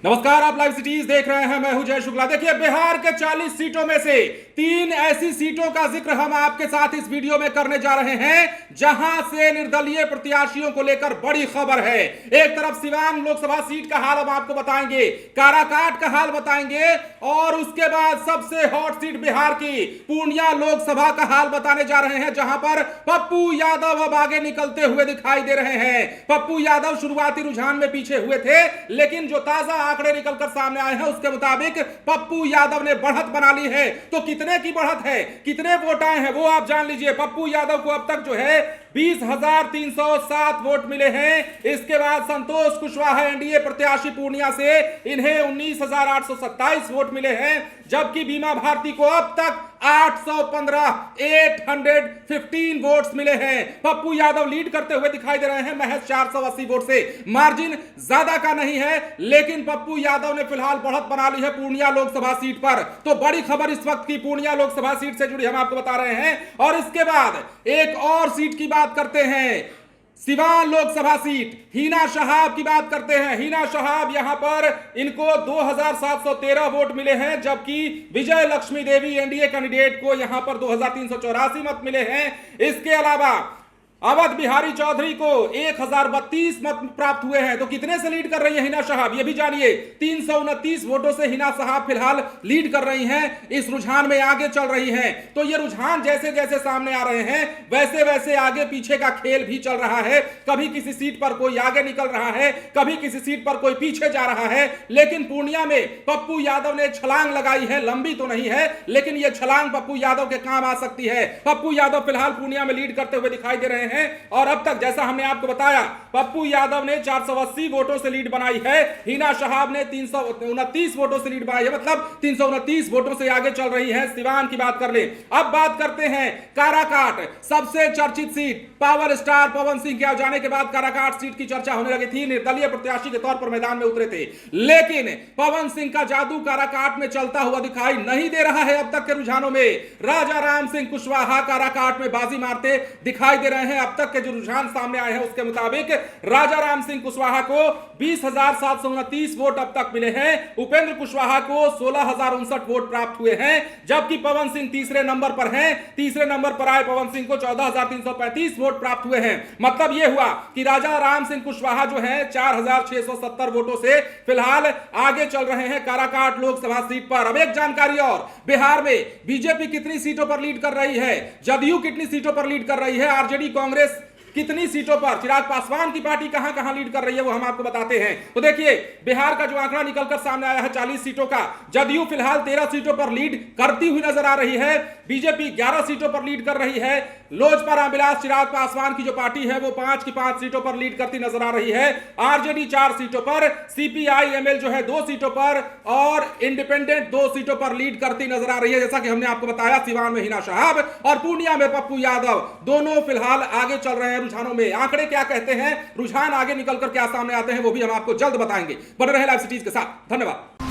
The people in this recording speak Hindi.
नमस्कार, आप लाइव सिटीज देख रहे हैं। मैं हूं जय शुक्ला। देखिए, बिहार के 40 सीटों में से 3 ऐसी सीटों का जिक्र हम आपके साथ इस वीडियो में करने जा रहे हैं जहां से निर्दलीय प्रत्याशियों को लेकर बड़ी खबर है। एक तरफ सिवान लोकसभा सीट का हाल हम आपको बताएंगे, काराकाट का हाल बताएंगे और उसके बाद सबसे हॉट सीट बिहार की पूर्णिया लोकसभा का हाल बताने जा रहे हैं, जहां पर पप्पू यादव अब आगे निकलते हुए दिखाई दे रहे हैं। पप्पू यादव शुरुआती रुझान में पीछे हुए थे, लेकिन जो ताजा आंकड़े निकलकर सामने आए हैं उसके मुताबिक पप्पू यादव ने बढ़त बना ली है। तो कितने की बढ़त है, कितने वोट आए हैं वो आप जान लीजिए। पप्पू यादव को अब तक जो है 20,307 वोट मिले हैं। इसके बाद संतोष कुशवाहा एनडीए प्रत्याशी पूर्णिया से, इन्हें 19,827 वोट मिले हैं, जबकि बीमा भारती को अब तक 815 वोट्स मिले हैं। पप्पू यादव लीड करते हुए दिखाई दे रहे हैं महज 480 वोट से। मार्जिन ज्यादा का नहीं है, लेकिन पप्पू यादव ने फिलहाल बढ़त बना ली है पूर्णिया लोकसभा सीट पर। तो बड़ी खबर इस वक्त की पूर्णिया लोकसभा सीट से जुड़ी हम आपको बता रहे हैं। और इसके बाद एक और सीट की बात करते हैं, सिवान लोकसभा सीट, हिना शहाब की बात करते हैं। हिना शहाब यहां पर इनको 2,713 वोट मिले हैं, जबकि विजय लक्ष्मी देवी एनडीए कैंडिडेट को यहां पर 2,384 मत मिले हैं। इसके अलावा अवध बिहारी चौधरी को 1,032 मत प्राप्त हुए हैं। तो कितने से लीड कर रही है हिना शहाब, ये भी जानिए। 329 वोटों से हिना शहाब फिलहाल लीड कर रही हैं, इस रुझान में आगे चल रही हैं। तो ये रुझान जैसे जैसे सामने आ रहे हैं, वैसे वैसे आगे पीछे का खेल भी चल रहा है। कभी किसी सीट पर कोई आगे निकल रहा है, कभी किसी सीट पर कोई पीछे जा रहा है। लेकिन पूर्णिया में पप्पू यादव ने छलांग लगाई है, लंबी तो नहीं है, लेकिन यह छलांग पप्पू यादव के काम आ सकती है। पप्पू यादव फिलहाल पूर्णिया में लीड करते हुए दिखाई दे रहे हैं। और अब तक जैसा हमने आपको बताया, पप्पू यादव ने 480 वोटों से लीड बनाई है, हिना शहाब ने 329 वोटों से लीड बनाई है, मतलब 329 वोटों से आगे चल रही है। सिवान की बात कर ले। अब बात करते हैं काराकाट, सबसे चर्चित seat. Power star Pawan Singh के जाने के बाद काराकाट सीट की चर्चा होने लगी थी। निर्दलीय प्रत्याशी के तौर पर मैदान में उतरे थे, लेकिन पवन सिंह का जादू काराकाट में चलता हुआ दिखाई नहीं दे रहा है। अब तक के रुझानों में राजा राम सिंह कुशवाहा काराकाट में बाजी मारते दिखाई दे रहे हैं। अब तक के जो रुझान सामने आए हैं उसके मुताबिक राजा राम सिंह कुशवाहा को 20,729 वोट अब तक मिले हैं। उपेंद्र कुशवाहा को 16,059 वोट प्राप्त हुए हैं, जबकि पवन सिंह तीसरे नंबर पर हैं। तीसरे नंबर पर आए पवन सिंह को 14,335 वोट प्राप्त हुए हैं। मतलब यह हुआ कि राजा राम सिंह कुशवाहा जो है 4,670 वोटों से फिलहाल आगे चल रहे हैं काराकाट लोकसभा सीट पर। अब एक जानकारी और, बिहार में बीजेपी कितनी सीटों पर लीड कर रही है, जदयू कितनी सीटों पर लीड कर रही है, आरजेडी कांग्रेस कितनी सीटों पर, चिराग पासवान की पार्टी कहां कहां लीड कर रही है, वो हम आपको बताते हैं। तो देखिए, बिहार का जो आंकड़ा निकलकर सामने आया है 40 सीटों का, जदयू फिलहाल 13 सीटों पर लीड करती हुई नजर आ रही है, बीजेपी 11 सीटों पर लीड कर रही है, लोजपा रामविलास चिराग पासवान की जो पार्टी है वो 5 की 5 सीटों पर लीड करती नजर आ रही है, आरजेडी 4 सीटों पर, सीपीआई एमएल जो है 2 सीटों पर और इंडिपेंडेंट 2 सीटों पर लीड करती नजर आ रही है। जैसा कि हमने आपको बताया, सिवान में हिना शहाब और पूर्णिया में पप्पू यादव दोनों फिलहाल आगे चल रहे हैं रुझानों में। आंकड़े क्या कहते हैं, रुझान आगे निकलकर क्या सामने आते हैं, वो भी हम आपको जल्द बताएंगे। बने रहे लाइव सिटीज के साथ। धन्यवाद।